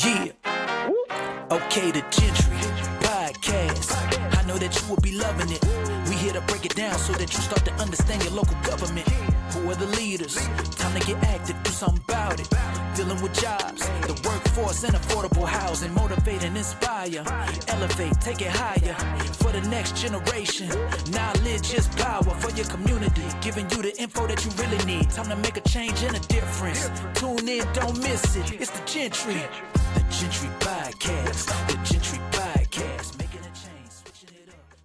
Yeah, okay, the Gentry Podcast. I know that you will be loving it. We here to break it down so that you start to understand your local government. Who are the leaders? Time to get active, do something about it. Dealing with jobs, the workforce, and affordable housing. Motivate and inspire. Elevate, take it higher. For the next generation, knowledge is power for your community. Giving you the info that you really need. Time to make a change and a difference. Tune in, don't miss it. It's the Gentry. The Gentry Podcast. The Gentry Podcast. Making a change, switching it up.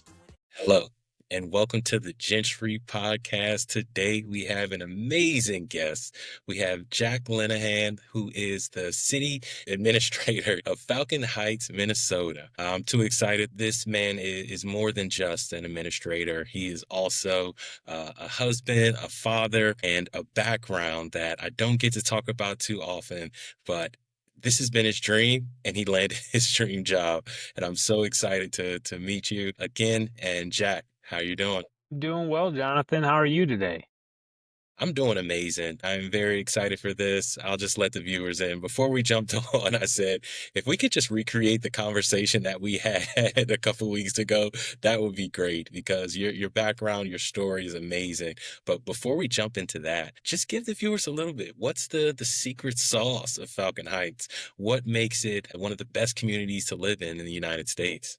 Hello, and welcome to the Jentry Podcast. Today, we have an amazing guest. We have Jack Linehan, who is the City Administrator of Falcon Heights, Minnesota. I'm too excited. This man is more than just an administrator. He is also a husband, a father, and a background that I don't get to talk about too often, but this has been his dream, and he landed his dream job. And I'm so excited to meet you again. And Jack, how you doing? Doing well, Jonathan. How are you today? I'm doing amazing. I'm very excited for this. I'll just let the viewers in. Before we jumped on, I said, if we could just recreate the conversation that we had a couple weeks ago, that would be great, because your background, your story is amazing. But before we jump into that, just give the viewers a little bit. What's the secret sauce of Falcon Heights? What makes it one of the best communities to live in the United States?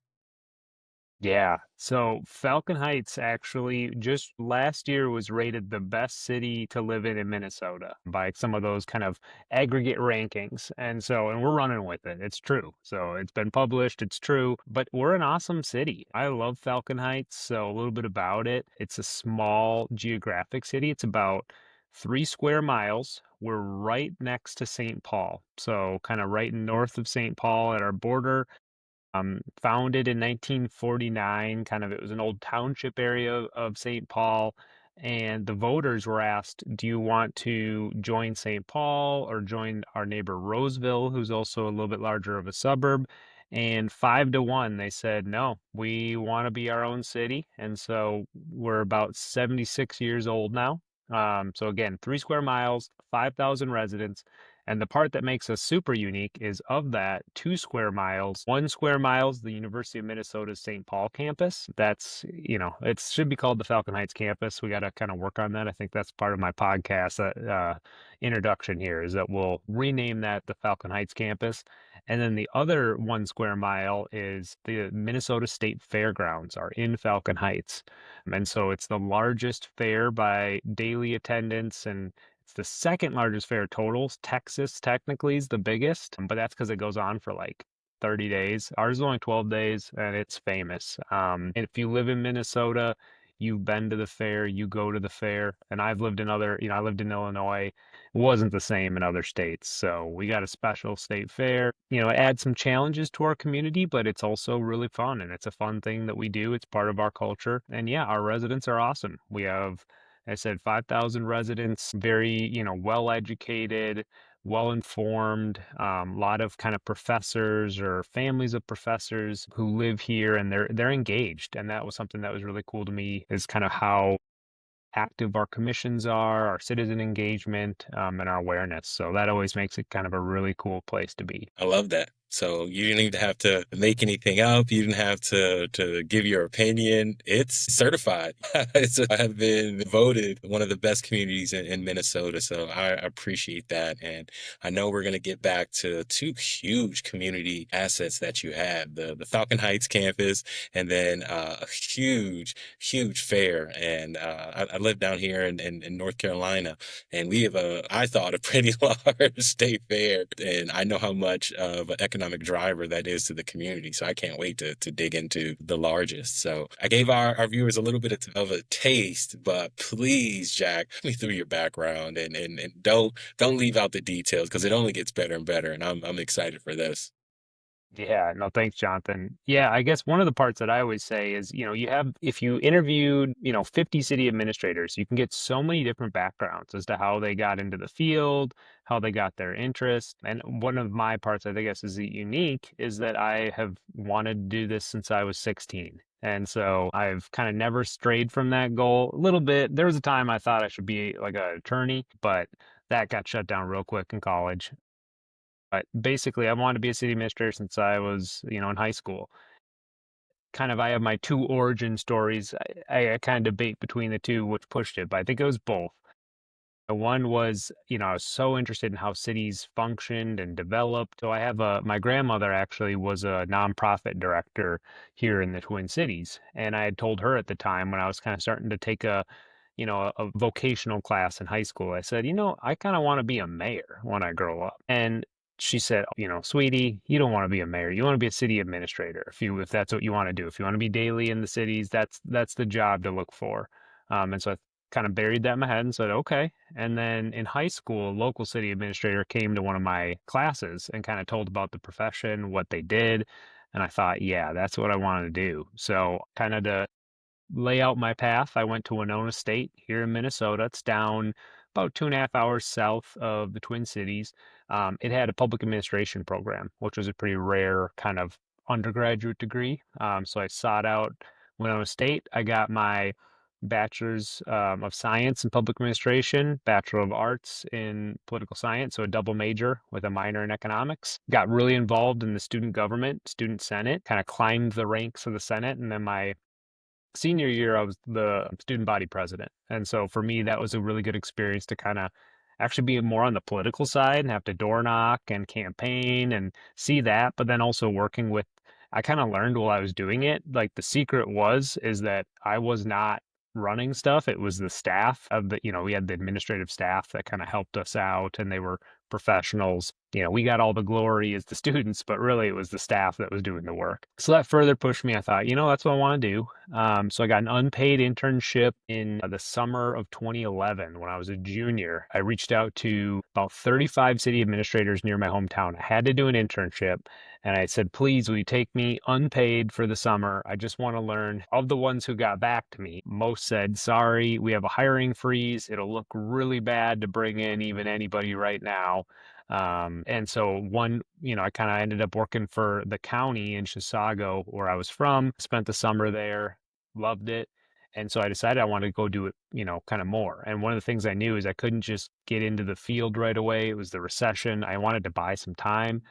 Yeah, so Falcon Heights actually just last year was rated the best city to live in Minnesota by some of those kind of aggregate rankings. And we're running with it. It's true. So it's been published, it's true, but we're an awesome city. I love Falcon Heights. So a little bit about it. It's a small geographic city. It's about 3 square miles. We're right next to St. Paul. So kind of right north of St. Paul at our border. Founded in 1949, kind of it was an old township area of St. Paul, and the voters were asked, do you want to join St. Paul or join our neighbor Roseville, who's also a little bit larger of a suburb? And 5-1, they said, no, we want to be our own city. And so we're about 76 years old now. So again, 3 square miles, 5,000 residents. And the part that makes us super unique is of that 2 square miles, 1 square mile is the University of Minnesota's St. Paul campus. That's, it should be called the Falcon Heights campus. We got to kind of work on that. I think that's part of my podcast introduction here, is that we'll rename that the Falcon Heights campus. And then the other 1 square mile is the Minnesota State Fairgrounds are in Falcon Heights. And so it's the largest fair by daily attendance, and it's the second largest fair totals. Texas technically is the biggest, but that's because it goes on for like 30 days. Ours is only 12 days, and it's famous. And if you live in Minnesota, you've been to the fair, you go to the fair. And I've lived in I lived in Illinois. It wasn't the same in other states. So we got a special state fair. It adds some challenges to our community, but it's also really fun, and it's a fun thing that we do. It's part of our culture. And yeah, our residents are awesome. We have, I said, 5,000 residents, very, well educated, well informed, a lot of kind of professors or families of professors who live here, and they're engaged. And that was something that was really cool to me, is kind of how active our commissions are, our citizen engagement, and our awareness. So that always makes it kind of a really cool place to be. I love that. So you didn't even have to make anything up. You didn't have to give your opinion. It's certified. I have been voted one of the best communities in Minnesota. So I appreciate that. And I know we're going to get back to two huge community assets that you have, the Falcon Heights campus, and then a huge fair. And I live down here in North Carolina, and we have I thought, a pretty large state fair. And I know how much of an economic driver that is to the community. So I can't wait to dig into the largest. So I gave our viewers a little bit of a taste, but please, Jack, me through your background, and don't leave out the details, because it only gets better and better. And I'm excited for this. Yeah, no, thanks, Jonathan. Yeah, I guess one of the parts that I always say is, if you interviewed, 50 city administrators, you can get so many different backgrounds as to how they got into the field, how they got their interest. And one of my parts, I guess, is unique, is that I have wanted to do this since I was 16. And so I've kind of never strayed from that goal a little bit. There was a time I thought I should be like an attorney, but that got shut down real quick in college. But basically, I wanted to be a city administrator since I was, in high school. Kind of, I have my two origin stories. I kind of debate between the two, which pushed it, but I think it was both. The one was, I was so interested in how cities functioned and developed. So my grandmother actually was a nonprofit director here in the Twin Cities. And I had told her at the time when I was kind of starting to take a vocational class in high school, I said, I kind of want to be a mayor when I grow up. And she said, sweetie, you don't want to be a mayor. You want to be a city administrator. If that's what you want to do. If you want to be daily in the cities, that's the job to look for. And so I kind of buried that in my head and said, okay. And then in high school, a local city administrator came to one of my classes and kind of told about the profession, what they did. And I thought, yeah, that's what I wanted to do. So kind of to lay out my path, I went to Winona State here in Minnesota. It's down about 2.5 hours south of the Twin Cities. It had a public administration program, which was a pretty rare kind of undergraduate degree. So I sought out Winona State. I got my bachelor's of science in public administration, bachelor of arts in political science, so a double major with a minor in economics. Got really involved in the student government, student senate, kind of climbed the ranks of the senate, and then my senior year, I was the student body president. And so for me, that was a really good experience to kind of actually be more on the political side and have to door knock and campaign and see that. But then also working with, I kind of learned while I was doing it, like the secret is that I was not running stuff. It was the staff of we had the administrative staff that kind of helped us out, and they were professionals. We got all the glory as the students, but really it was the staff that was doing the work. So that further pushed me. I thought, that's what I want to do. So I got an unpaid internship in the summer of 2011 when I was a junior. I reached out to about 35 city administrators near my hometown. I had to do an internship, and I said, please, will you take me unpaid for the summer? I just want to learn. Of the ones who got back to me, most said, sorry, we have a hiring freeze. It'll look really bad to bring in even anybody right now. And so I kind of ended up working for the county in Chisago where I was from, spent the summer there, loved it. And so I decided I wanted to go do it, kind of more. And one of the things I knew is I couldn't just get into the field right away. It was the recession. I wanted to buy some time.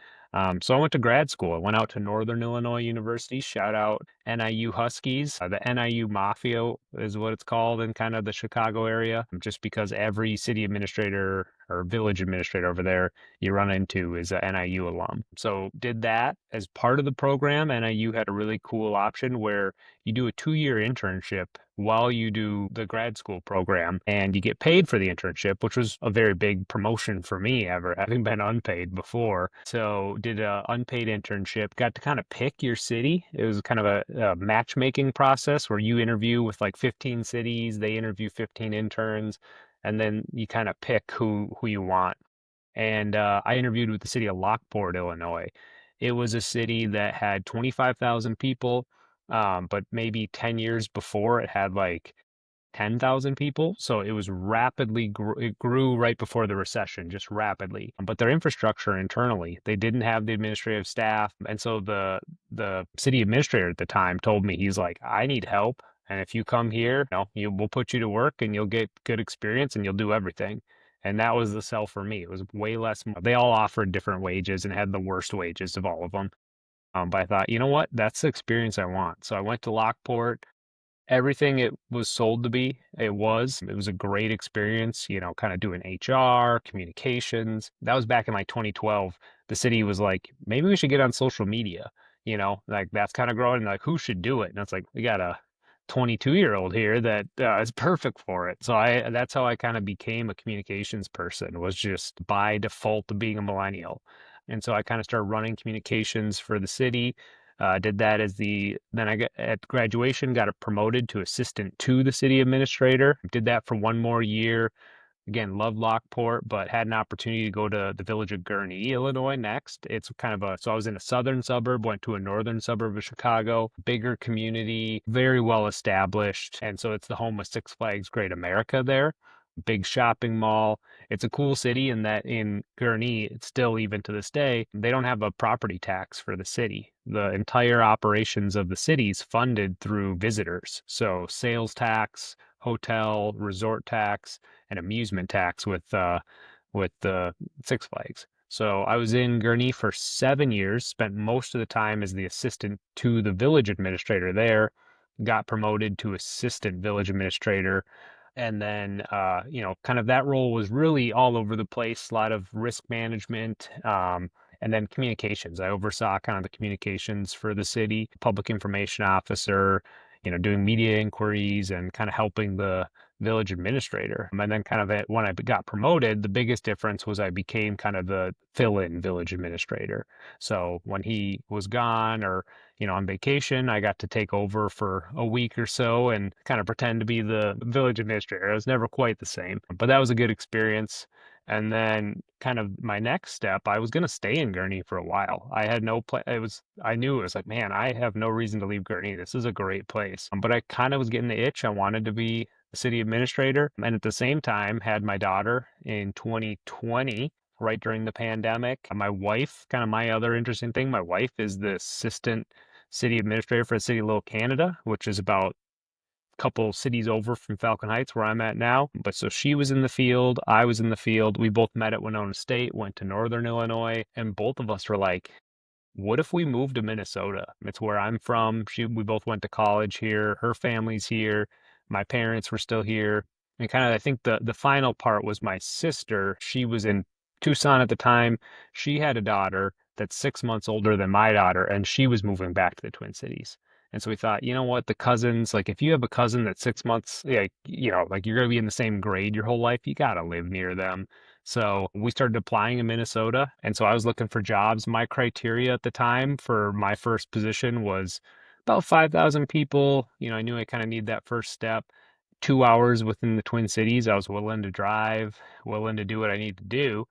So I went to grad school. I went out to Northern Illinois University. Shout out NIU Huskies. The NIU Mafia is what it's called in kind of the Chicago area, just because every city administrator or village administrator over there you run into is a NIU alum. So did that as part of the program. NIU had a really cool option where you do a 2-year internship while you do the grad school program, and you get paid for the internship, which was a very big promotion for me ever having been unpaid before. So did a unpaid internship, got to kind of pick your city. It was kind of a matchmaking process where you interview with like 15 cities, they interview 15 interns, and then you kind of pick who you want. And I interviewed with the city of Lockport, Illinois. It was a city that had 25,000 people, but maybe 10 years before it had like 10,000 people. So it was it grew right before the recession, just rapidly. But their infrastructure internally, they didn't have the administrative staff. And so the city administrator at the time told me, he's like, I need help. And if you come here, we'll put you to work and you'll get good experience and you'll do everything. And that was the sell for me. It was way less. They all offered different wages and had the worst wages of all of them. But I thought, you know what? That's the experience I want. So I went to Lockport. Everything it was sold to be, it was. It was a great experience, kind of doing HR, communications. That was back in like 2012. The city was like, maybe we should get on social media, like that's kind of growing. Like, who should do it? And it's like, we got a 22-year-old here that is perfect for it. So that's how I kind of became a communications person, was just by default being a millennial. And so I kind of started running communications for the city. Did that then I got at graduation, got promoted to assistant to the city administrator. Did that for 1 more year. Again, loved Lockport, but had an opportunity to go to the village of Gurnee, Illinois next. It's kind of so I was in a southern suburb, went to a northern suburb of Chicago, bigger community, very well established. And so it's the home of Six Flags Great America there. Big shopping mall. It's a cool city in that in Gurnee, it's still even to this day, they don't have a property tax for the city. The entire operations of the city is funded through visitors. So sales tax, hotel, resort tax, and amusement tax with the Six Flags. So I was in Gurnee for 7 years, spent most of the time as the assistant to the village administrator there, got promoted to assistant village administrator. And then, kind of that role was really all over the place, a lot of risk management, and then communications. I oversaw kind of the communications for the city, public information officer, doing media inquiries and kind of helping the village administrator. And then when I got promoted, the biggest difference was I became kind of the fill-in village administrator. So when he was gone or, on vacation, I got to take over for a week or so and kind of pretend to be the village administrator. It was never quite the same, but that was a good experience. And then kind of my next step, I was going to stay in Gurnee for a while. I had no plan. I knew it was like, man, I have no reason to leave Gurnee. This is a great place. But I kind of was getting the itch. I wanted to be the city administrator. And at the same time, had my daughter in 2020, right during the pandemic. My wife, kind of my other interesting thing, my wife is the assistant city administrator for the city of Little Canada, which is about couple cities over from Falcon Heights where I'm at now. But so she was in the field, I was in the field. We both met at Winona State, went to Northern Illinois, and both of us were like, what if we moved to Minnesota? It's where I'm from. We both went to college here. Her family's here. My parents were still here. And kind of, I think the final part was my sister. She was in Tucson at the time. She had a daughter that's 6 months older than my daughter, and she was moving back to the Twin Cities. And so we thought, you know what, the cousins, like if you have a cousin that's 6 months, like you're going to be in the same grade your whole life, you got to live near them. So we started applying in Minnesota. And so I was looking for jobs. My criteria at the time for my first position was about 5,000 people. I knew I kind of need that first step. 2 hours within the Twin Cities. I was willing to drive, willing to do what I need to do.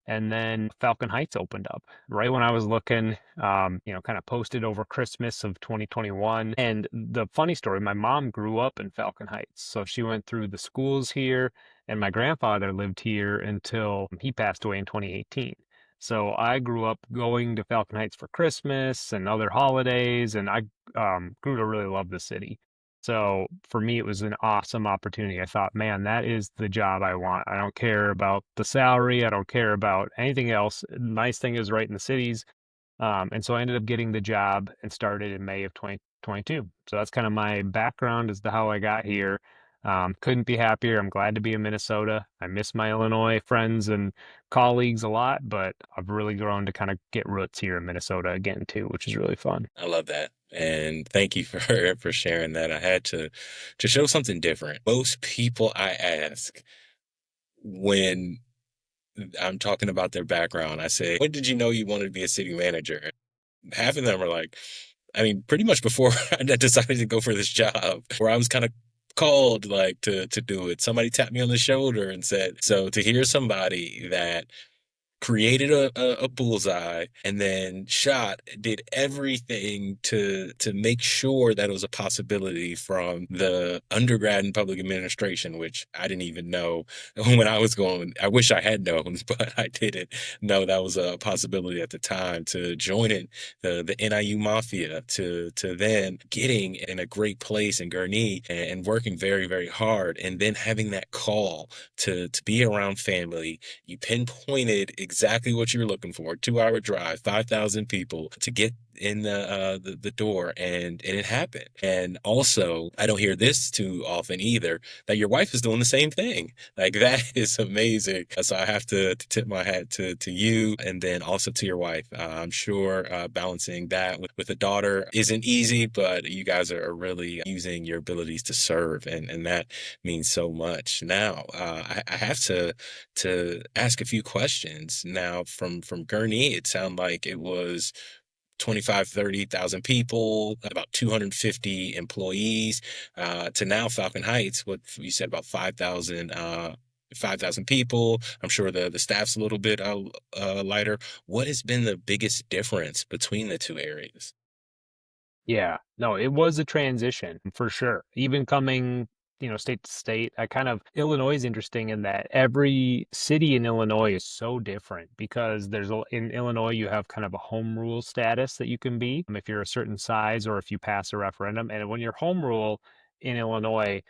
And then Falcon Heights opened up right when I was looking, kind of posted over Christmas of 2021. And the funny story, my mom grew up in Falcon Heights. So she went through the schools here, and my grandfather lived here until he passed away in 2018. So I grew up going to Falcon Heights for Christmas and other holidays, and I grew to really love the city. So for me, it was an awesome opportunity. I thought, man, that is the job I want. I don't care about the salary. I don't care about anything else. Nice thing is right in the cities. And so I ended up getting the job and started in May of 2022. So that's kind of my background as to how I got here. Couldn't be happier. I'm glad to be in Minnesota. I miss my Illinois friends and colleagues a lot, but I've really grown to kind of get roots here in Minnesota again too, which is really fun. I love that. And thank you for for sharing that. I had to show something different. Most people I ask when I'm talking about their background, I say, when did you know you wanted to be a city manager? Half of them are like, I mean, pretty much before I decided to go for this job, where I was kind of called like to do it. Somebody tapped me on the shoulder and said, so to hear somebody that created a bullseye and then did everything to make sure that it was a possibility from the undergrad in public administration, which I didn't even know when I was going. I wish I had known, but I didn't know that was a possibility at the time, to joining the NIU mafia, to then getting in a great place in Gurnee and working very, very hard, and then having that call to be around family. You pinpointed exactly what you were looking for. 2 hour drive, 5,000 people to get in the door, and it happened. And also, I don't hear this too often either, that your wife is doing the same thing. Like, that is amazing. So I have to tip my hat to you, and then also to your wife. I'm sure balancing that with a daughter isn't easy, but you guys are really using your abilities to serve, and that means so much. Now, I have to ask a few questions. Now, from Gurnee, it sounded like it was 30,000 people, about 250 employees, to now Falcon Heights, what you said, about 5,000 people. I'm sure the staff's a little bit lighter. What has been the biggest difference between the two areas? Yeah, no, it was a transition for sure. Even coming, state to state, Illinois is interesting in that every city in Illinois is so different because in Illinois, you have kind of a home rule status that you can be if you're a certain size or if you pass a referendum. And when you're home rule in Illinois,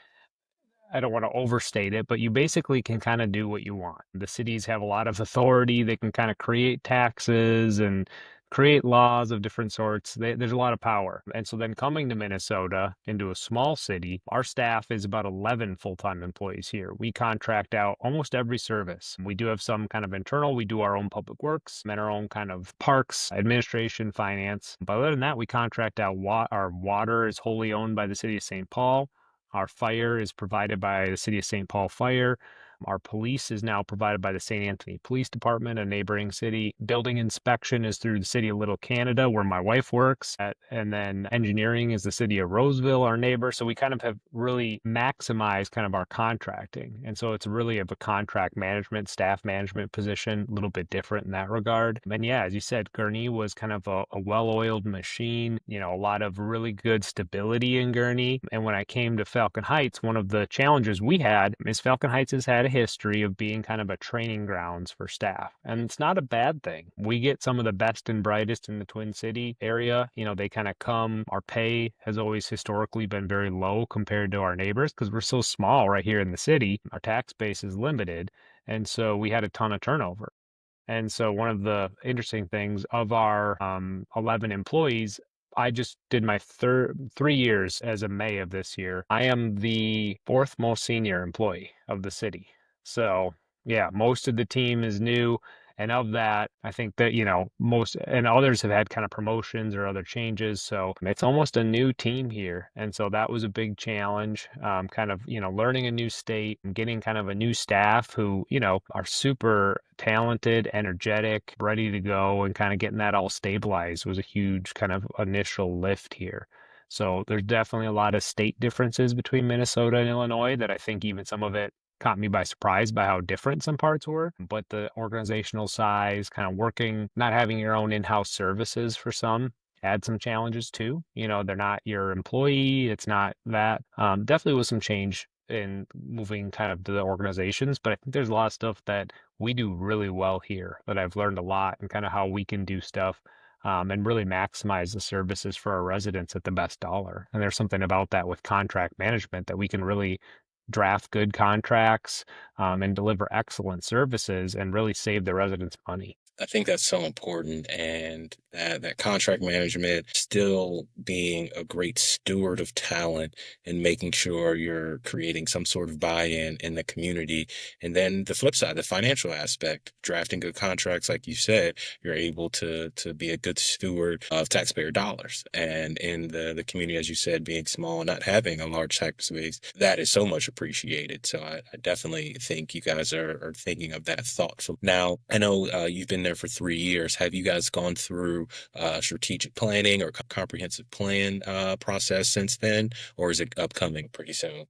I don't want to overstate it, but you basically can kind of do what you want. The cities have a lot of authority. They can kind of create taxes and create laws of different sorts. There's a lot of power. And so then coming to Minnesota into a small city, our staff is about 11 full-time employees here. We contract out almost every service. We do have some kind of internal. We do our own public works and our own kind of parks, administration, finance. But other than that, we contract out our water is wholly owned by the city of St. Paul. Our fire is provided by the City of St. Paul Fire. Our police is now provided by the St. Anthony Police Department, a neighboring city. Building inspection is through the City of Little Canada, where my wife works at, and then engineering is the City of Roseville, our neighbor. So we kind of have really maximized kind of our contracting. And so it's really of a contract management, staff management position, a little bit different in that regard. And yeah, as you said, Gurnee was kind of a well-oiled machine, a lot of really good stability in Gurnee. And when I came to Falcon Heights, one of the challenges we had is Falcon Heights has had a history of being kind of a training grounds for staff. And it's not a bad thing. We get some of the best and brightest in the Twin City area. They kind of come. Our pay has always historically been very low compared to our neighbors because we're so small right here in the city. Our tax base is limited. And so we had a ton of turnover. And so one of the interesting things of our 11 employees, I just did my 3 years as of May of this year. I am the fourth most senior employee of the city. So yeah, most of the team is new. And of that, I think that, most and others have had kind of promotions or other changes. So it's almost a new team here. And so that was a big challenge, kind of, learning a new state and getting kind of a new staff who, are super talented, energetic, ready to go, and kind of getting that all stabilized was a huge kind of initial lift here. So there's definitely a lot of state differences between Minnesota and Illinois that I think even some of it caught me by surprise by how different some parts were. But the organizational size, kind of working, not having your own in-house services for some, had some challenges too. They're not your employee. It's not that. Definitely was some change in moving kind of to the organizations, but I think there's a lot of stuff that we do really well here that I've learned a lot and kind of how we can do stuff. And really maximize the services for our residents at the best dollar. And there's something about that with contract management that we can really draft good contracts and deliver excellent services and really save the residents money. I think that's so important, and that contract management, still being a great steward of talent and making sure you're creating some sort of buy-in in the community. And then the flip side, the financial aspect, drafting good contracts, like you said, you're able to be a good steward of taxpayer dollars. And in the community, as you said, being small and not having a large tax base, that is so much appreciated. So I definitely think you guys are thinking of that thoughtful. Now, I know you've been there for 3 years. Have you guys gone through strategic planning or comprehensive plan process since then, or is it upcoming pretty soon?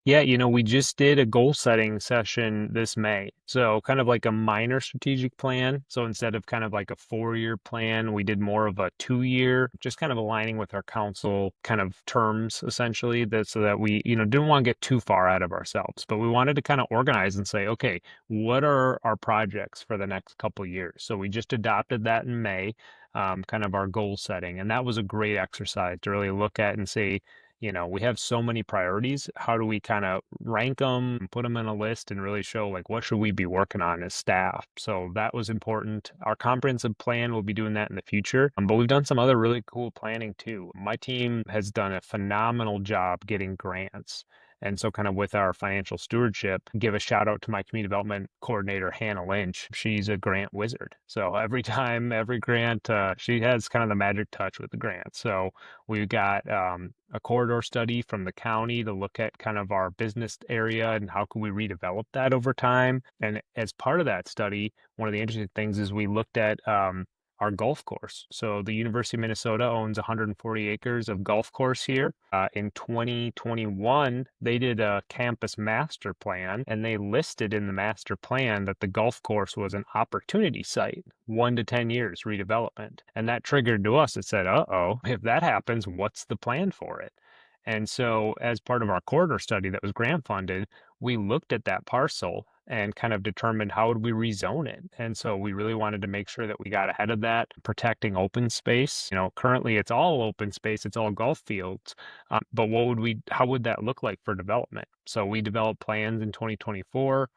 Yeah, we just did a goal setting session this May. So kind of like a minor strategic plan. So instead of kind of like a 4-year plan, we did more of a 2-year, just kind of aligning with our council kind of terms, essentially, so that we, didn't want to get too far out of ourselves, but we wanted to kind of organize and say, okay, what are our projects for the next couple of years? So we just adopted that in May, kind of our goal setting. And that was a great exercise to really look at and say, we have so many priorities. How do we kind of rank them and put them in a list and really show like what should we be working on as staff? So that was important. Our comprehensive plan, will be doing that in the future. But we've done some other really cool planning too. My team has done a phenomenal job getting grants. And so kind of with our financial stewardship, give a shout out to my community development coordinator, Hannah Lynch. She's a grant wizard. So every grant, she has kind of the magic touch with the grant. So we've got a corridor study from the county to look at kind of our business area and how can we redevelop that over time. And as part of that study, one of the interesting things is we looked at our golf course. So the University of Minnesota owns 140 acres of golf course here. In 2021, they did a campus master plan, and they listed in the master plan that the golf course was an opportunity site, 1 to 10 years redevelopment. And that triggered to us. It said, uh-oh, if that happens, what's the plan for it? And so as part of our corridor study that was grant funded, we looked at that parcel and kind of determined how would we rezone it. And so we really wanted to make sure that we got ahead of that, protecting open space. Currently it's all open space, it's all golf fields. But how would that look like for development? So we developed plans in 2024,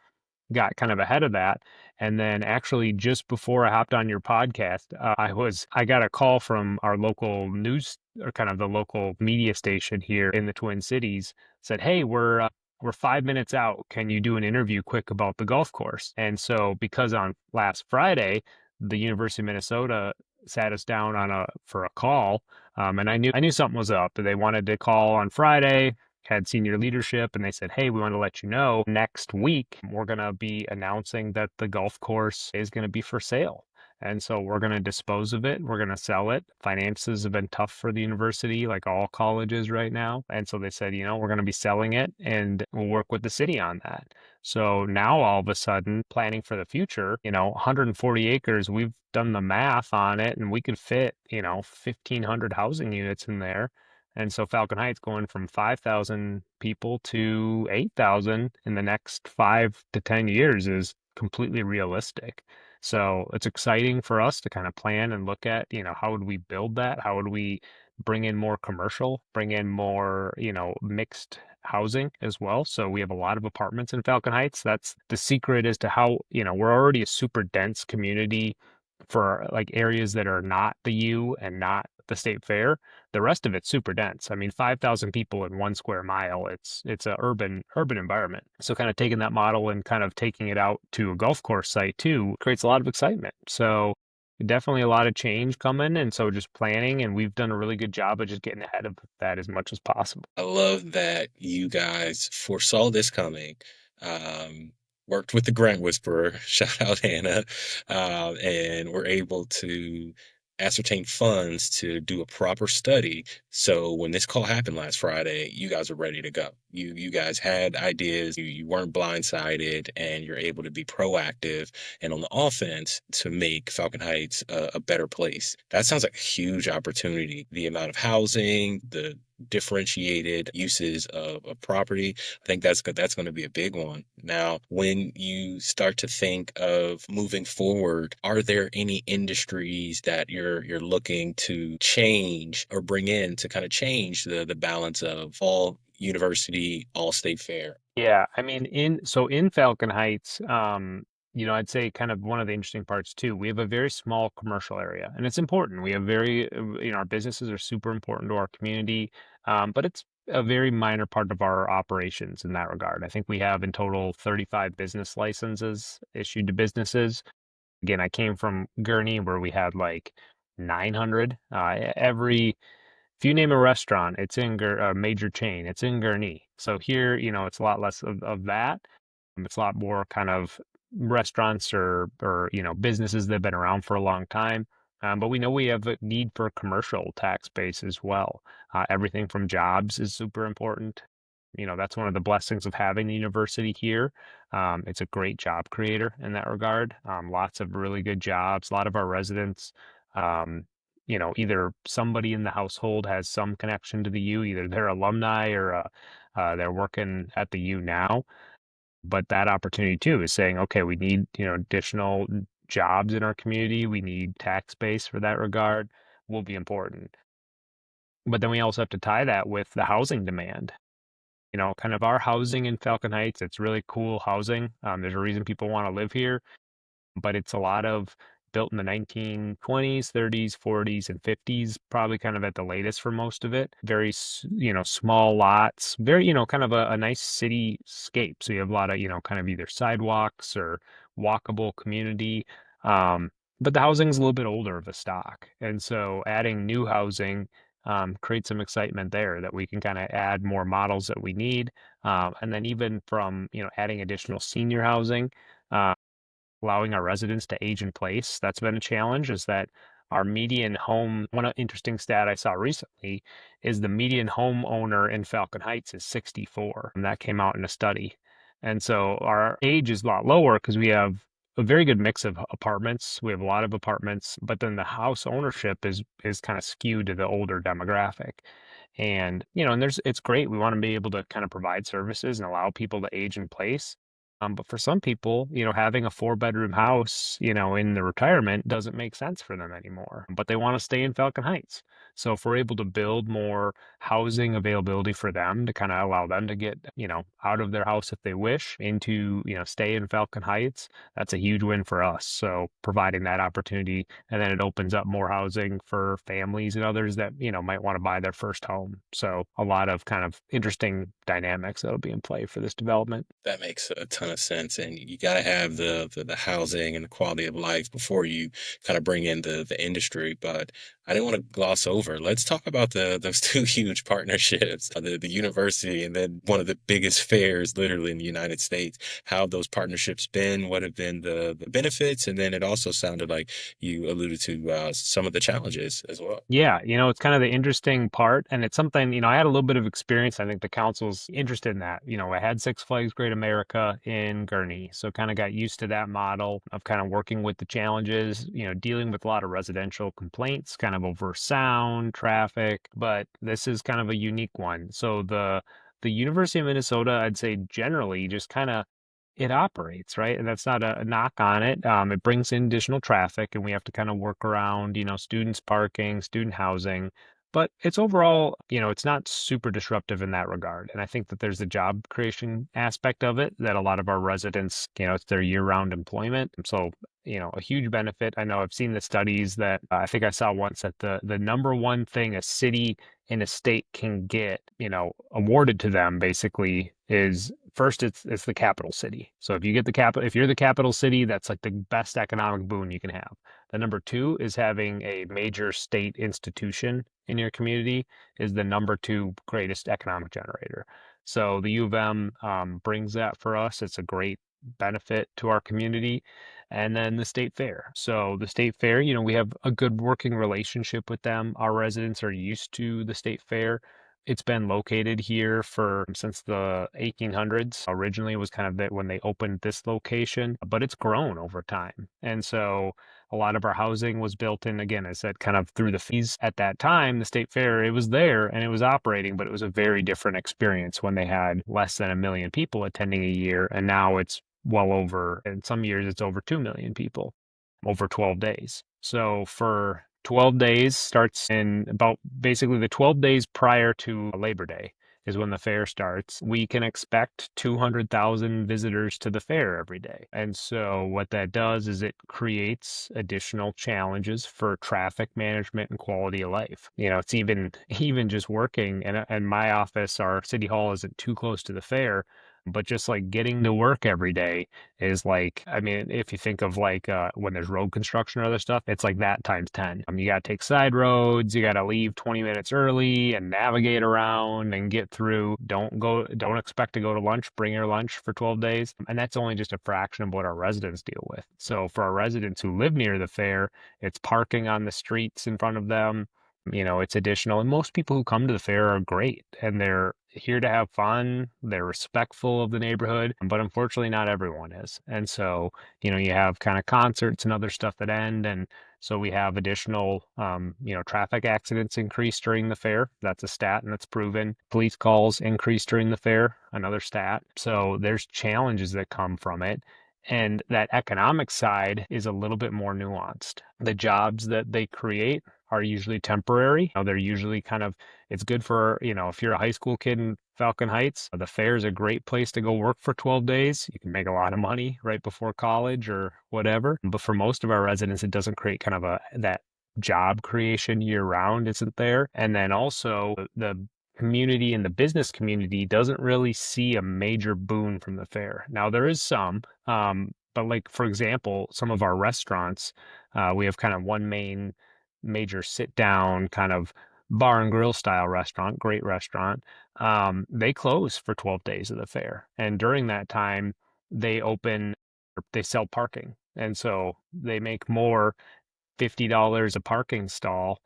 got kind of ahead of that. And then actually just before I hopped on your podcast, I got a call from our local news, or kind of the local media station here in the Twin Cities, said, "Hey, we're 5 minutes out. Can you do an interview quick about the golf course?" And so because on last Friday, the University of Minnesota sat us down for a call, and I knew something was up. They wanted to call on Friday, had senior leadership, and they said, "Hey, we want to let you know next week we're going to be announcing that the golf course is going to be for sale. And so we're going to dispose of it. We're going to sell it. Finances have been tough for the university, like all colleges right now. And so they said, we're going to be selling it and we'll work with the city on that." So now all of a sudden, planning for the future, 140 acres, we've done the math on it and we could fit, 1,500 housing units in there. And so Falcon Heights going from 5,000 people to 8,000 in the next 5 to 10 years is completely realistic. So it's exciting for us to kind of plan and look at, how would we build that? How would we bring in more commercial, bring in more, mixed housing as well? So we have a lot of apartments in Falcon Heights. That's the secret as to how, we're already a super dense community for like areas that are not the U and not the state fair. The rest of it's super dense. I mean, 5,000 people in 1 square mile. It's a urban environment. So kind of taking that model and kind of taking it out to a golf course site too creates a lot of excitement. So definitely a lot of change coming. And so just planning, and we've done a really good job of just getting ahead of that as much as possible. I love that you guys foresaw this coming. Worked with the Grant Whisperer, shout out Hannah, and were able to ascertain funds to do a proper study. So when this call happened last Friday, you guys were ready to go. You guys had ideas, you weren't blindsided, and you're able to be proactive and on the offense to make Falcon Heights a better place. That sounds like a huge opportunity. The amount of housing, the differentiated uses of property. I think that's going to be a big one. Now, when you start to think of moving forward, are there any industries that you're looking to change or bring in to kind of change the balance of all university, all state fair? Yeah, I mean, in Falcon Heights, I'd say kind of one of the interesting parts too, we have a very small commercial area, and it's important. We have our businesses are super important to our community, but it's a very minor part of our operations in that regard. I think we have in total 35 business licenses issued to businesses. Again, I came from Gurnee where we had like 900. If you name a restaurant, it's in a major chain, it's in Gurnee. So here, it's a lot less of that. It's a lot more kind of restaurants or businesses that have been around for a long time. But we know we have a need for a commercial tax base as well. Everything from jobs is super important. That's one of the blessings of having the university here. It's a great job creator in that regard. Lots of really good jobs. A lot of our residents, either somebody in the household has some connection to the U, either they're alumni or they're working at the U now. But that opportunity too is saying, okay, we need, additional jobs in our community. We need tax base for that regard will be important. But then we also have to tie that with the housing demand. Kind of our housing in Falcon Heights, it's really cool housing. There's a reason people want to live here, but it's a lot of built in the 1920s, 30s, 40s, and 50s, probably kind of at the latest for most of it. Very, small lots, very, kind of a nice cityscape. So you have a lot of, kind of either sidewalks or walkable community. But the housing's a little bit older of a stock. And so adding new housing creates some excitement there that we can kind of add more models that we need. And then even from, adding additional senior housing, allowing our residents to age in place. That's been a challenge, is that our median home, one interesting stat I saw recently is the median homeowner in Falcon Heights is 64. And that came out in a study. And so our age is a lot lower because we have a very good mix of apartments. We have a lot of apartments, but then the house ownership is kind of skewed to the older demographic. And, and it's great. We want to be able to kind of provide services and allow people to age in place. But for some people, having a 4-bedroom house, in the retirement doesn't make sense for them anymore, but they want to stay in Falcon Heights. So if we're able to build more housing availability for them to kind of allow them to get, out of their house if they wish into, stay in Falcon Heights, that's a huge win for us. So providing that opportunity, and then it opens up more housing for families and others that, might want to buy their first home. So a lot of kind of interesting dynamics that'll be in play for this development. That makes a ton of sense, and you got to have the housing and the quality of life before you kind of bring in the industry. But I didn't want to gloss over. Let's talk about those two huge partnerships, the university and then one of the biggest fairs literally in the United States. How have those partnerships been? What have been the benefits? And then it also sounded like you alluded to some of the challenges as well. Yeah, it's kind of the interesting part, and it's something, I had a little bit of experience. I think the council's interested in that. I had Six Flags Great America in Gurnee, so kind of got used to that model of kind of working with the challenges, dealing with a lot of residential complaints, kind of over sound, traffic, but this is kind of a unique one. So the University of Minnesota, I'd say generally just kind of it operates, right? And that's not a knock on it. It brings in additional traffic, and we have to kind of work around, students parking, student housing. But it's overall, it's not super disruptive in that regard. And I think that there's the job creation aspect of it that a lot of our residents, it's their year-round employment. So, a huge benefit. I know I've seen the studies that I think I saw once that the number one thing a city in a state can get, awarded to them basically is first it's the capital city. So if you get if you're the capital city, that's like the best economic boon you can have. The number two is having a major state institution in your community is the number two greatest economic generator. So the U of M brings that for us. It's a great benefit to our community. And then the state fair. So the state fair, we have a good working relationship with them. Our residents are used to the state fair. It's been located here since the 1800s. Originally, it was kind of when they opened this location, but it's grown over time. And so a lot of our housing was built in, again, I said, kind of through the fees. At that time, the state fair, it was there and it was operating, but it was a very different experience when they had less than 1 million people attending a year. And now it's well over, in some years, it's over 2 million people over 12 days. So for 12 days starts in about basically the 12 days prior to Labor Day is when the fair starts. We can expect 200,000 visitors to the fair every day. And so what that does is it creates additional challenges for traffic management and quality of life. It's even just working and my office, our city hall isn't too close to the fair, but just like getting to work every day is like, I mean, if you think of like when there's road construction or other stuff, it's like that times 10. You got to take side roads, you got to leave 20 minutes early and navigate around and get through. Don't expect to go to lunch, bring your lunch for 12 days. And that's only just a fraction of what our residents deal with. So for our residents who live near the fair, it's parking on the streets in front of them. It's additional. And most people who come to the fair are great and they're here to have fun. They're respectful of the neighborhood, but unfortunately not everyone is. And so, you have kind of concerts and other stuff that end. And so we have additional, traffic accidents increase during the fair. That's a stat and that's proven. Police calls increase during the fair, another stat. So there's challenges that come from it. And that economic side is a little bit more nuanced. The jobs that they create are usually temporary. They're usually it's good for, if you're a high school kid in Falcon Heights, the fair is a great place to go work for 12 days. You can make a lot of money right before college or whatever. But for most of our residents, it doesn't create kind of that job creation year round isn't there. And then also the community and the business community doesn't really see a major boon from the fair. Now there is some, but like, for example, some of our restaurants, we have kind of one major sit down kind of bar and grill style restaurant, great restaurant. They close for 12 days of the fair. And during that time, they sell parking. And so they make more $50 a parking stall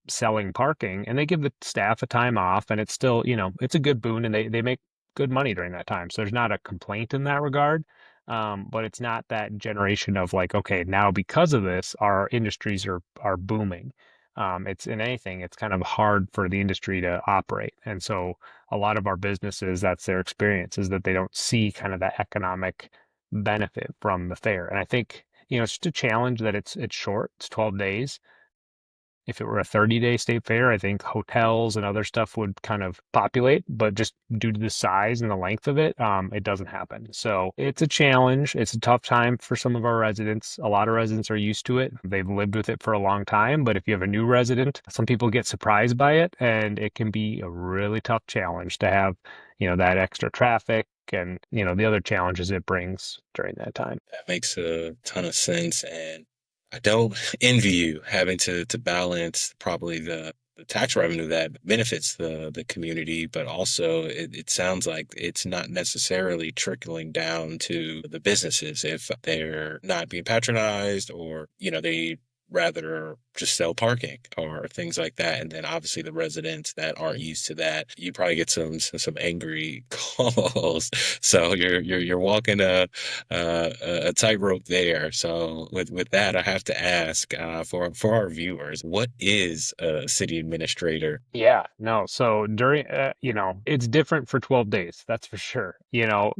selling parking, and they give the staff a time off, and it's still, it's a good boon, and they make good money during that time. So there's not a complaint in that regard. But it's not that generation of like, okay, now because of this, our industries are booming. It's in anything, it's kind of hard for the industry to operate. And so a lot of our businesses, that's their experience, is that they don't see kind of that economic benefit from the fair. And I think, it's just a challenge that it's short, it's 12 days. If it were a 30-day state fair, I think hotels and other stuff would kind of populate, but just due to the size and the length of it, it doesn't happen. So it's a challenge. It's a tough time for some of our residents. A lot of residents are used to it. They've lived with it for a long time. But if you have a new resident, some people get surprised by it, and it can be a really tough challenge to have, that extra traffic and, the other challenges it brings during that time. That makes a ton of sense. And I don't envy you having to balance probably the tax revenue that benefits the community, but also it sounds like it's not necessarily trickling down to the businesses if they're not being patronized, or, they rather just sell parking or things like that. And then obviously the residents that aren't used to that, you probably get some angry calls. So you're walking a tightrope there. So with that, I have to ask, for our viewers, what is a city administrator? Yeah, no. So during, it's different for 12 days. That's for sure.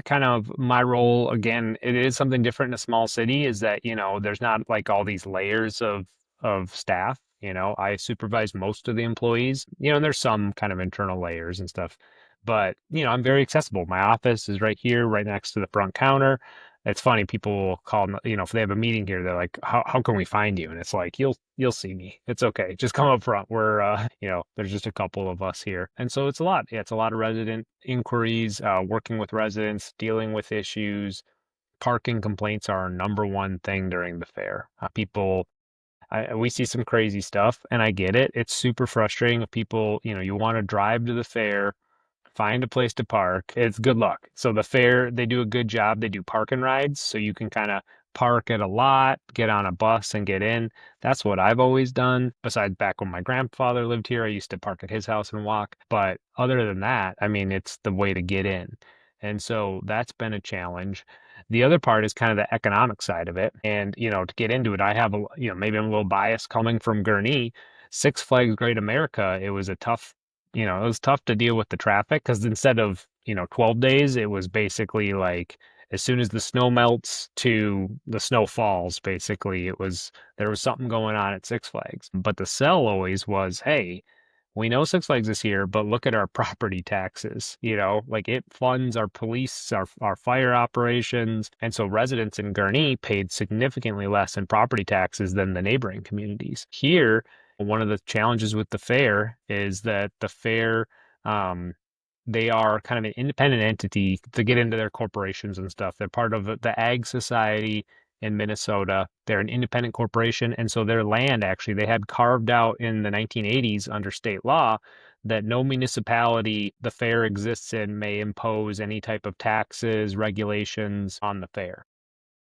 Kind of my role, again, it is something different in a small city, is that, there's not like all these layers of staff. I supervise most of the employees, and there's some kind of internal layers and stuff. But, I'm very accessible. My office is right here, right next to the front counter. It's funny, people will call, if they have a meeting here, they're like, how can we find you? And it's like, you'll see me. It's okay. Just come up front. We're, there's just a couple of us here. And so it's a lot. Yeah, it's a lot of resident inquiries, working with residents, dealing with issues. Parking complaints are our number one thing during the fair. We see some crazy stuff, and I get it. It's super frustrating if people, you want to drive to the fair, find a place to park. It's good luck. So the fair, they do a good job. They do park and rides, so you can kind of park at a lot, get on a bus and get in. That's what I've always done. Besides, back when my grandfather lived here, I used to park at his house and walk. But other than that, I mean, it's the way to get in. And so that's been a challenge. The other part is kind of the economic side of it. And, to get into it, I have maybe I'm a little biased coming from Gurnee. Six Flags Great America, it was tough to deal with the traffic, because instead of, 12 days, it was basically like as soon as the snow melts to the snow falls, basically, there was something going on at Six Flags. But the sell always was, hey, we know Six Flags is here, but look at our property taxes. Like it funds our police, our fire operations. And so residents in Gurnee paid significantly less in property taxes than the neighboring communities. Here, one of the challenges with the fair is that the fair, they are kind of an independent entity to get into their corporations and stuff. They're part of the Ag Society in Minnesota. They're an independent corporation. And so their land, actually, they had carved out in the 1980s under state law that no municipality the fair exists in may impose any type of taxes, regulations on the fair.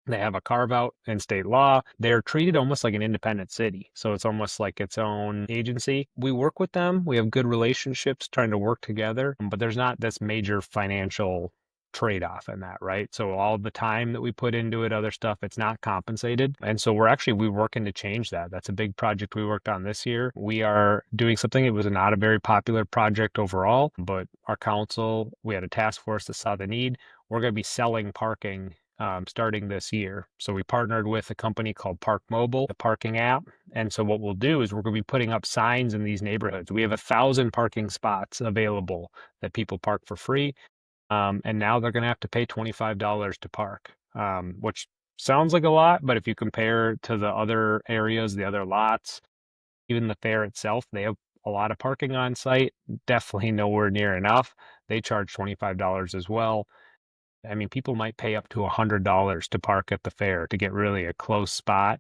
They have a carve out in state law. They're treated almost like an independent city. So it's almost like its own agency. We work with them. We have good relationships trying to work together, but there's not this major financial trade-off in that, right? So all the time that we put into it, other stuff, it's not compensated. And so we're working to change that. That's a big project we worked on this year. We are doing something. It was not a very popular project overall, but our council, we had a task force that saw the need. We're going to be selling parking starting this year. So we partnered with a company called Park Mobile, the parking app. And so what we'll do is we're going to be putting up signs in these neighborhoods. We have 1,000 parking spots available that people park for free. And now they're going to have to pay $25 to park, which sounds like a lot, but if you compare to the other areas, the other lots, even the fair itself, they have a lot of parking on site, definitely nowhere near enough. They charge $25 as well. I mean, people might pay up to $100 to park at the fair to get really a close spot.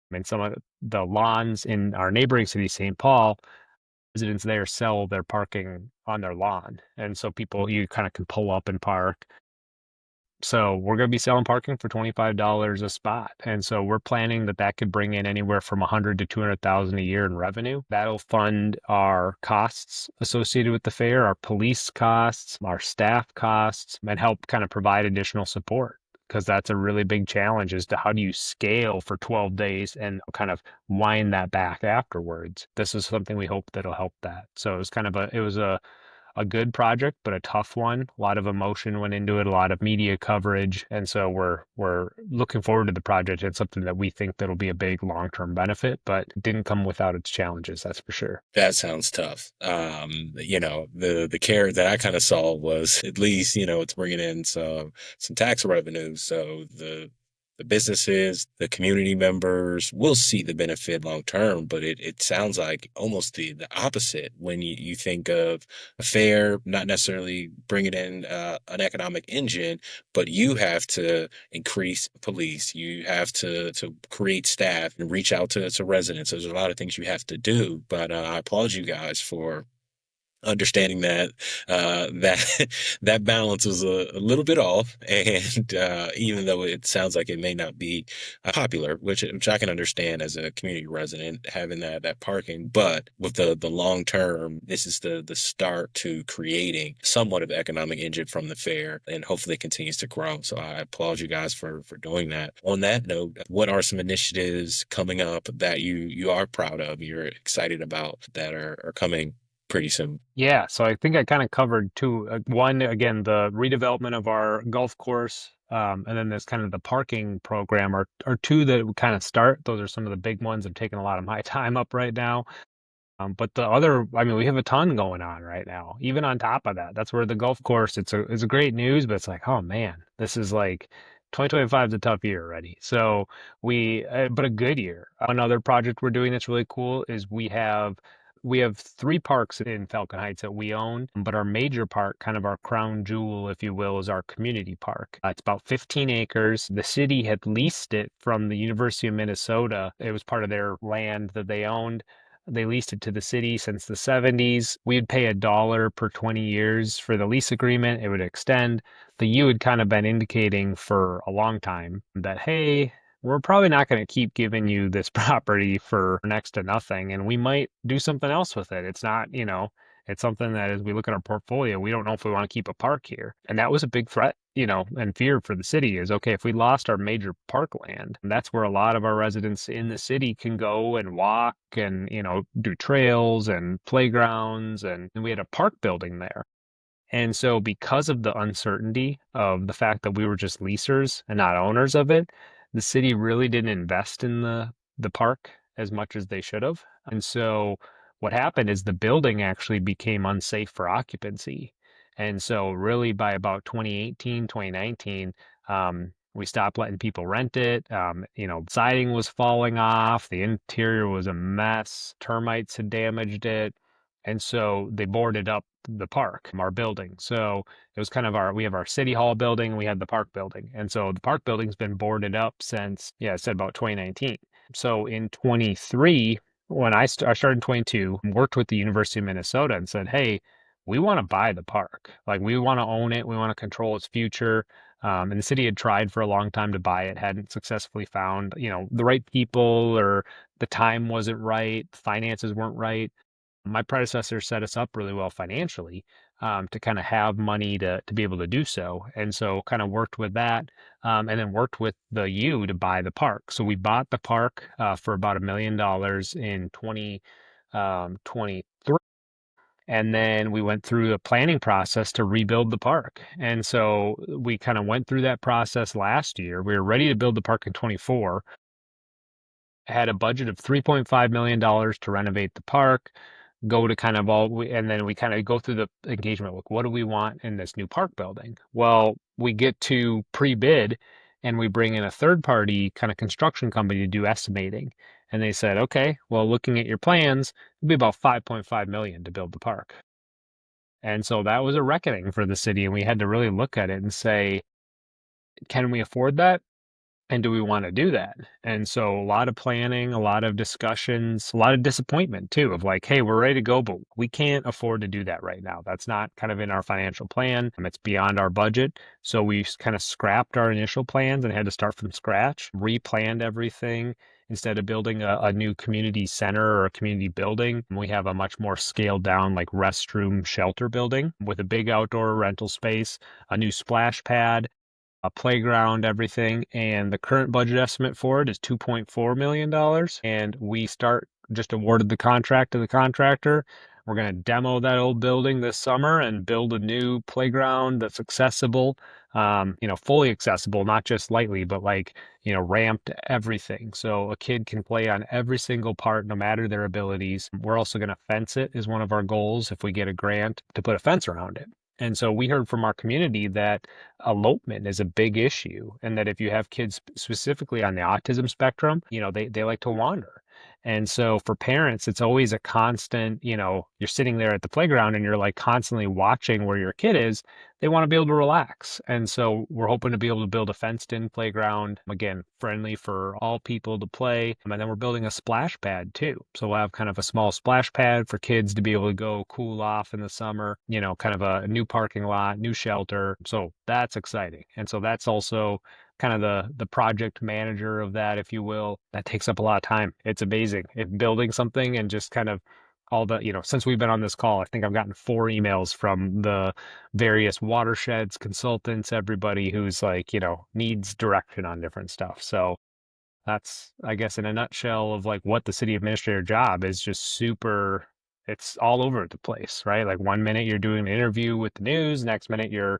I mean, some of the lawns in our neighboring city, St. Paul, residents there sell their parking on their lawn. And so you kind of can pull up and park. So we're going to be selling parking for $25 a spot. And so we're planning that could bring in anywhere from 100 to 200,000 a year in revenue. That'll fund our costs associated with the fair, our police costs, our staff costs, and help kind of provide additional support. because that's a really big challenge as to how do you scale for 12 days and kind of wind that back afterwards. This is something we hope that'll help that. So it was a good project, but a tough one. A lot of emotion went into it, a lot of media coverage, and so we're looking forward to the project. It's something that we think that'll be a big long-term benefit, but it didn't come without its challenges, that's for sure. That sounds tough. The carrot that I kind of saw was at least, it's bringing in some tax revenue. So the businesses, the community members will see the benefit long term, but it sounds like almost the opposite when you think of a fair, not necessarily bringing in an economic engine, but you have to increase police, you have to create staff and reach out to residents. There's a lot of things you have to do, but I applaud you guys for understanding that that balance was a little bit off, and even though it sounds like it may not be popular, which I can understand as a community resident having that parking, but with the long term, this is the start to creating somewhat of an economic engine from the fair, and hopefully it continues to grow. So I applaud you guys for doing that. On that note, what are some initiatives coming up that you are proud of, you're excited about, that are coming pretty soon? Yeah, so I think I kind of covered two. One, again, the redevelopment of our golf course, and then there's kind of the parking program are two that would kind of start. Those are some of the big ones. I'm taking a lot of my time up right now. But the other, I mean, we have a ton going on right now. Even on top of that, that's where the golf course. It's a great news, but it's like, oh man, this is like 2025 is a tough year already. So but a good year. Another project we're doing that's really cool is we have three parks in Falcon Heights that we own, but our major park, kind of our crown jewel, if you will, is our community park. It's about 15 acres. The city had leased it from the University of Minnesota. It was part of their land that they owned. They leased it to the city since the 70s. We'd pay $1 per 20 years for the lease agreement. It would extend. The U had kind of been indicating for a long time that, hey, we're probably not going to keep giving you this property for next to nothing, and we might do something else with it. It's not, it's something that as we look at our portfolio, we don't know if we want to keep a park here. And that was a big threat, and fear for the city is, okay, if we lost our major parkland, that's where a lot of our residents in the city can go and walk and, do trails and playgrounds, and we had a park building there. And so because of the uncertainty of the fact that we were just leasers and not owners of it, the city really didn't invest in the park as much as they should have. And so what happened is the building actually became unsafe for occupancy. And so really by about 2018, 2019, we stopped letting people rent it. Siding was falling off. The interior was a mess. Termites had damaged it. And so they boarded up the park, our building. So it was kind of we have our city hall building, we had the park building. And so the park building's been boarded up since, I said about 2019. So in 23, when I started in 22, worked with the University of Minnesota and said, hey, we want to buy the park. Like, we want to own it. We want to control its future. And the city had tried for a long time to buy it, hadn't successfully found, the right people, or the time wasn't right, finances weren't right. My predecessor set us up really well financially, to kind of have money to be able to do so. And so kind of worked with that, and then worked with the U to buy the park. So we bought the park for about $1 million in 2023. And then we went through a planning process to rebuild the park. And so we kind of went through that process last year. We were ready to build the park in 24. Had a budget of $3.5 million to renovate the park, go to kind of and then we kind of go through the engagement. Like, what do we want in this new park building? Well, we get to pre-bid and we bring in a third party kind of construction company to do estimating. And they said, okay, well, looking at your plans, it'd be about $5.5 million to build the park. And so that was a reckoning for the city. And we had to really look at it and say, can we afford that? And do we want to do that? And so a lot of planning, a lot of discussions, a lot of disappointment too, of like, hey, we're ready to go, but we can't afford to do that right now. That's not kind of in our financial plan. It's beyond our budget. So we kind of scrapped our initial plans and had to start from scratch, replanned everything. Instead of building a new community center or a community building, we have a much more scaled down, like, restroom shelter building with a big outdoor rental space, a new splash pad, a playground, everything. And the current budget estimate for it is $2.4 million. And we just awarded the contract to the contractor. We're going to demo that old building this summer and build a new playground that's accessible, fully accessible, not just lightly, but like, ramped everything. So a kid can play on every single part, no matter their abilities. We're also going to fence it is one of our goals if we get a grant to put a fence around it. And so we heard from our community that elopement is a big issue, and that if you have kids specifically on the autism spectrum, they like to wander. And so for parents, it's always a constant, you're sitting there at the playground and you're like constantly watching where your kid is. They want to be able to relax. And so we're hoping to be able to build a fenced in playground, again, friendly for all people to play. And then we're building a splash pad too. So we'll have kind of a small splash pad for kids to be able to go cool off in the summer, kind of a new parking lot, new shelter. So that's exciting. And so that's also kind of the project manager of that, if you will. That takes up a lot of time. It's amazing. If building something and just kind of all the, since we've been on this call, I think I've gotten 4 emails from the various watersheds, consultants, everybody who's like, needs direction on different stuff. So that's, I guess, in a nutshell of like what the city administrator job is. Just super, it's all over the place, right? Like one minute you're doing an interview with the news, next minute you're,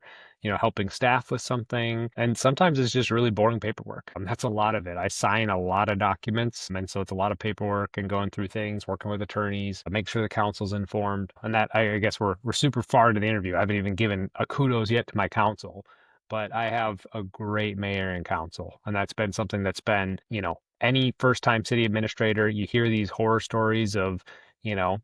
helping staff with something. And sometimes it's just really boring paperwork. That's a lot of it. I sign a lot of documents. And so it's a lot of paperwork and going through things, working with attorneys, make sure the council's informed. And that, I guess we're super far into the interview. I haven't even given a kudos yet to my council. But I have a great mayor and council, and that's been something that's been, any first-time city administrator, you hear these horror stories of,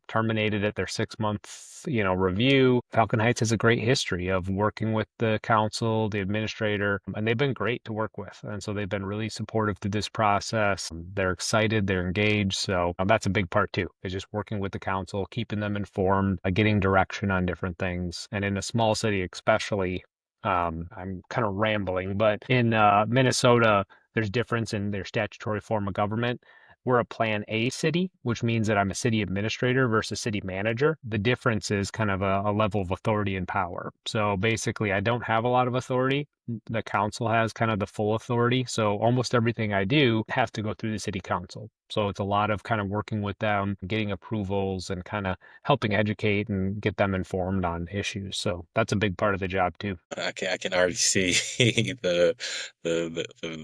terminated at their 6-month, review. Falcon Heights has a great history of working with the council, the administrator, and they've been great to work with. And so they've been really supportive through this process. They're excited, they're engaged. So that's a big part too, is just working with the council, keeping them informed, getting direction on different things. And in a small city, especially, I'm kind of rambling, but in Minnesota, there's difference in their statutory form of government. We're a Plan A city, which means that I'm a city administrator versus city manager. The difference is kind of a level of authority and power. So basically, I don't have a lot of authority. The council has kind of the full authority. So almost everything I do has to go through the city council. So it's a lot of kind of working with them, getting approvals, and kind of helping educate and get them informed on issues. So that's a big part of the job too. I can already see the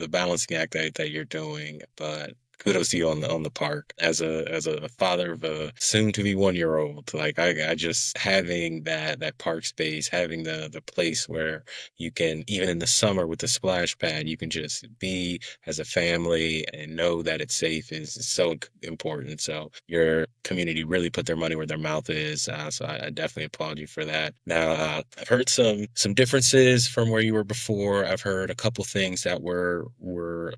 balancing act that you're doing, but kudos to you on the park as a father of a soon to be 1-year-old. Like I just having that park space, having the place where you can, even in the summer with the splash pad, you can just be as a family and know that it's safe is so important. So your community really put their money where their mouth is. So I definitely applaud you for that. Now I've heard some differences from where you were before. I've heard a couple things that were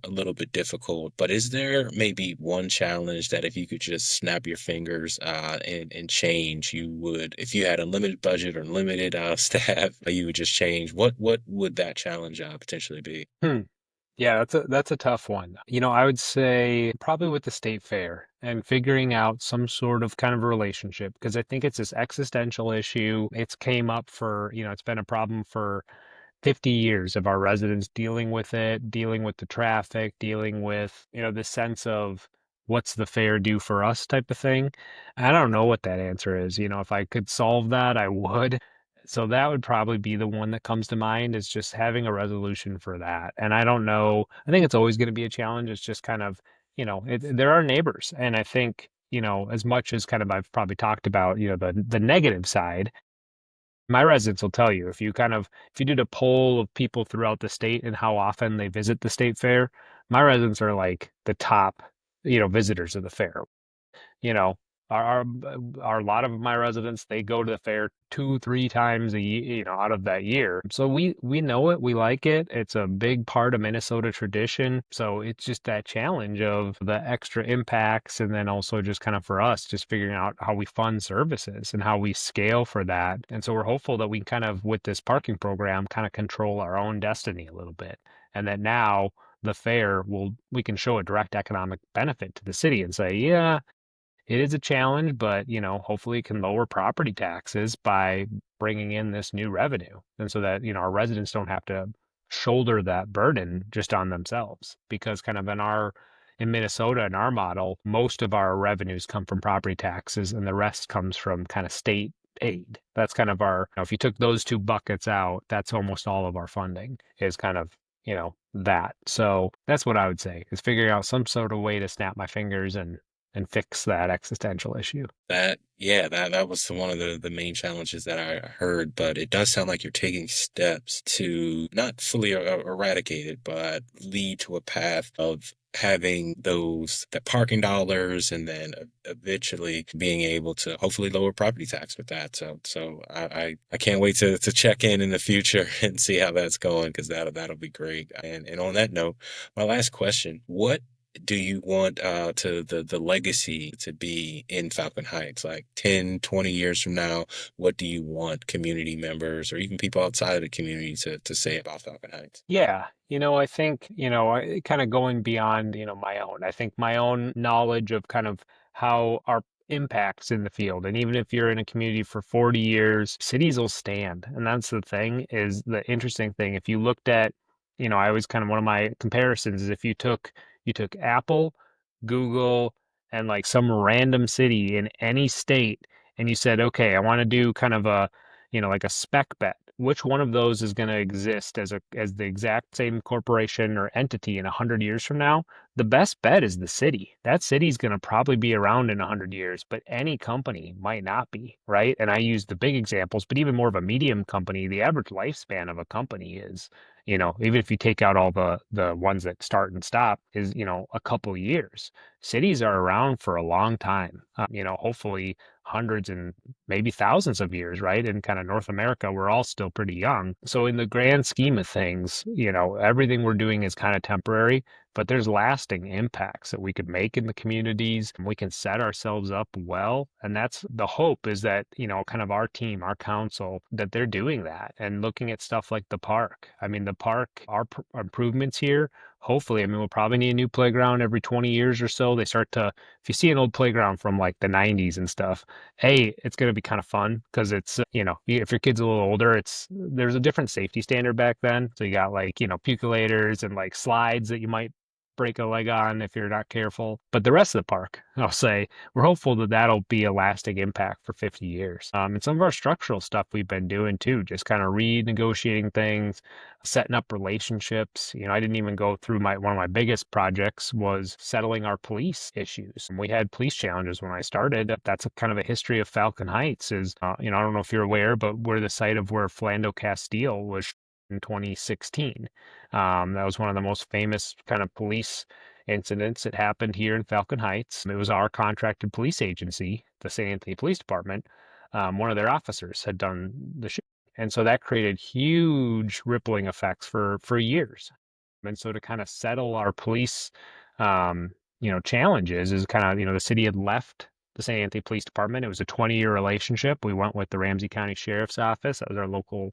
a little bit difficult, but is there maybe one challenge that if you could just snap your fingers and change, you would, if you had a limited budget or limited staff, you would just change? What would that challenge potentially be? Yeah, that's a tough one. I would say probably with the state fair and figuring out some sort of kind of relationship, because I think it's this existential issue. It's came up for, it's been a problem for 50 years of our residents dealing with it, dealing with the traffic, dealing with, the sense of what's the fair do for us type of thing. I don't know what that answer is. If I could solve that, I would. So that would probably be the one that comes to mind, is just having a resolution for that. And I don't know, I think it's always going to be a challenge. It's just kind of, there are neighbors. And I think, as much as kind of I've probably talked about, the negative side, my residents will tell you, if you did a poll of people throughout the state and how often they visit the state fair, my residents are like the top, visitors of the fair. You know, our a lot of my residents, they go to the fair 2-3 times a year, out of that year. So we know it, we like it. It's a big part of Minnesota tradition. So it's just that challenge of the extra impacts, and then also just kind of for us, just figuring out how we fund services and how we scale for that. And so we're hopeful that we kind of, with this parking program, kind of control our own destiny a little bit, and that now the fair we can show a direct economic benefit to the city and say, yeah, it is a challenge, but, hopefully it can lower property taxes by bringing in this new revenue. And so that, our residents don't have to shoulder that burden just on themselves, because kind of in Minnesota, in our model, most of our revenues come from property taxes and the rest comes from kind of state aid. That's kind of if you took those two buckets out, that's almost all of our funding is kind of, that. So that's what I would say, is figuring out some sort of way to snap my fingers and fix that existential issue. That was one of the main challenges that I heard, but it does sound like you're taking steps to not fully eradicate it, but lead to a path of having the parking dollars, and then eventually being able to hopefully lower property tax with that. So I can't wait to check in the future and see how that's going, because that'll be great. And on that note, my last question: what do you want to the legacy to be in Falcon Heights? Like 10, 20 years from now, what do you want community members or even people outside of the community to say about Falcon Heights? Yeah, I think, kind of going beyond, my own. I think my own knowledge of kind of how our impacts in the field. And even if you're in a community for 40 years, cities will stand. And that's the thing, is the interesting thing. If you looked at, I always kind of, one of my comparisons is if you took Apple, Google, and like some random city in any state, and you said, okay, I want to do kind of like a spec bet. Which one of those is going to exist as the exact same corporation or entity in 100 years from now? The best bet is the city. That city is going to probably be around in 100 years, but any company might not be, right? And I use the big examples, but even more of a medium company, the average lifespan of a company is, even if you take out all the ones that start and stop, is, a couple years. Cities are around for a long time, hopefully hundreds and maybe thousands of years, right? In kind of North America, we're all still pretty young. So in the grand scheme of things, everything we're doing is kind of temporary, but there's lasting impacts that we could make in the communities. We can set ourselves up well. And that's the hope, is that, kind of our team, our council, that they're doing that and looking at stuff like the park. I mean, the park, our improvements here, hopefully, we'll probably need a new playground every 20 years or so. They start to, if you see an old playground from like the 90s and stuff, hey, it's going to be kind of fun, because it's, if your kid's a little older, there's a different safety standard back then. So you got like, pukulators and like slides that you might break a leg on if you're not careful. But the rest of the park, I'll say, we're hopeful that that'll be a lasting impact for 50 years. And some of our structural stuff we've been doing too, just kind of renegotiating things, setting up relationships. I didn't even go through one of my biggest projects was settling our police issues. And we had police challenges when I started. That's a kind of a history of Falcon Heights is, I don't know if you're aware, but we're the site of where Philando Castile was in 2016. That was one of the most famous kind of police incidents that happened here in Falcon Heights. It was our contracted police agency, the St. Anthony Police Department. One of their officers had done the shooting. And so that created huge rippling effects for years. And so to kind of settle our police, challenges is kind of, the city had left the St. Anthony Police Department. It was a 20-year relationship. We went with the Ramsey County Sheriff's Office. That was our local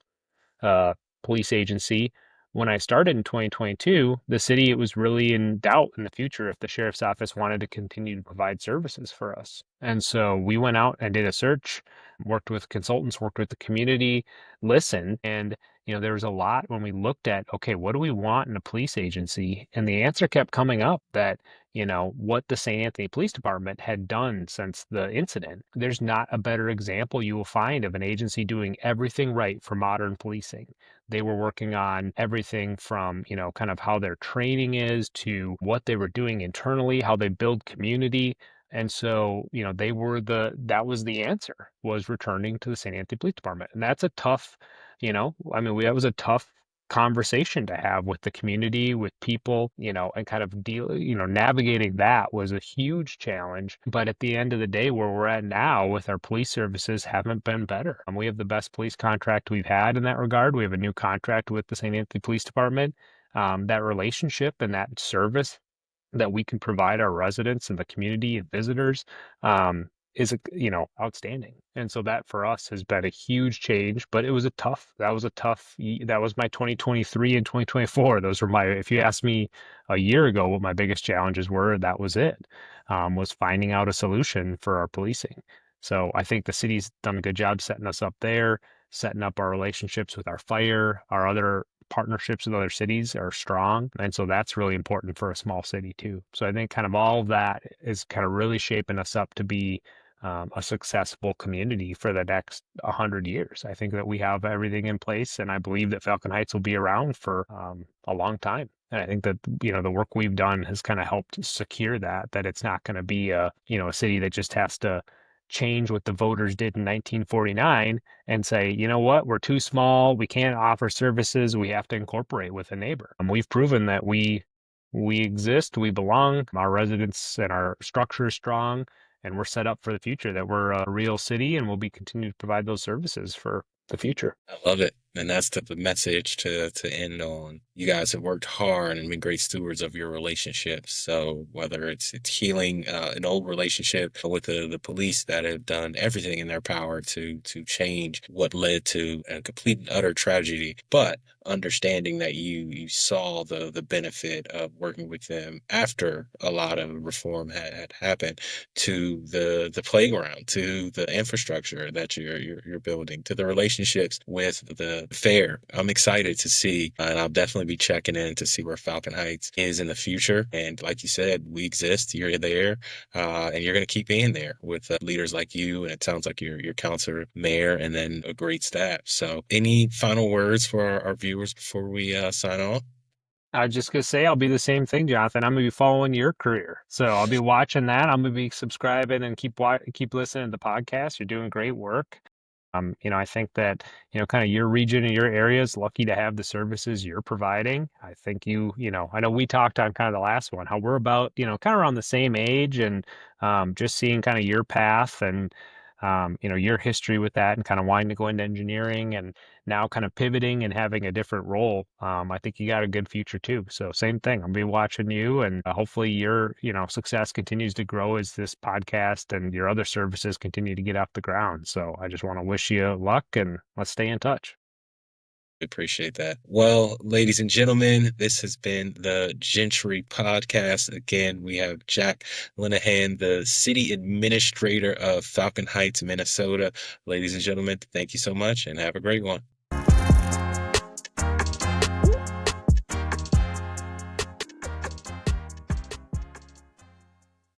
police agency. When I started in 2022, the city, it was really in doubt in the future if the sheriff's office wanted to continue to provide services for us. And so we went out and did a search, worked with consultants, worked with the community, listened. And, there was a lot when we looked at, okay, what do we want in a police agency? And the answer kept coming up that, what the St. Anthony Police Department had done since the incident. There's not a better example you will find of an agency doing everything right for modern policing. They were working on everything from, kind of how their training is to what they were doing internally, how they build community. And so, that was the answer, was returning to the St. Anthony Police Department. And that's a tough, that was a tough conversation to have with the community, with people, and kind of navigating that was a huge challenge. But at the end of the day, where we're at now with our police services haven't been better. We have the best police contract we've had in that regard. We have a new contract with the St. Anthony Police Department. That relationship and that service that we can provide our residents and the community and visitors is outstanding. And so that for us has been a huge change, but that was my 2023 and 2024. Those were if you asked me a year ago what my biggest challenges were, that was it, was finding out a solution for our policing. So I think the city's done a good job setting us up there, setting up our relationships with our fire, our other partnerships with other cities are strong. And so that's really important for a small city too. So I think kind of all of that is kind of really shaping us up to be a successful community for the next 100 years. I think that we have everything in place, and I believe that Falcon Heights will be around for a long time. And I think that, the work we've done has kind of helped secure that it's not going to be a city that just has to change what the voters did in 1949 and say, you know what, we're too small, we can't offer services, we have to incorporate with a neighbor. And we've proven that we exist, we belong, our residents and our structure is strong, and we're set up for the future, that we're a real city and we'll be continuing to provide those services for the future. I love it. And that's the message to end on. You guys have worked hard and been great stewards of your relationships. So whether it's healing an old relationship with the police that have done everything in their power to change what led to a complete and utter tragedy, but understanding that you saw the benefit of working with them after a lot of reform had happened, to the playground, to the infrastructure that you're building, to the relationships with the fair. I'm excited to see, and I'll definitely be checking in to see where Falcon Heights is in the future. And like you said, we exist, you're there, and you're going to keep being there with leaders like you. And it sounds like your counselor, mayor, and then a great staff. So any final words for our viewers before we sign off? I was just gonna say I'll be the same thing, Jonathan. I'm gonna be following your career, so I'll be watching that. I'm gonna be subscribing and keep listening to the podcast. You're doing great work. I think that, kind of your region and your area is lucky to have the services you're providing. I think I know we talked on kind of the last one, how we're about, kind of around the same age, and just seeing kind of your path and, your history with that, and kind of wanting to go into engineering and now kind of pivoting and having a different role. I think you got a good future too. So same thing. I'll be watching you, and hopefully your, success continues to grow as this podcast and your other services continue to get off the ground. So I just want to wish you luck, and let's stay in touch. Appreciate that. Well, ladies and gentlemen, this has been the Gentry Podcast. Again, we have Jack Linehan, the City Administrator of Falcon Heights, Minnesota. Ladies and gentlemen, thank you so much and have a great one.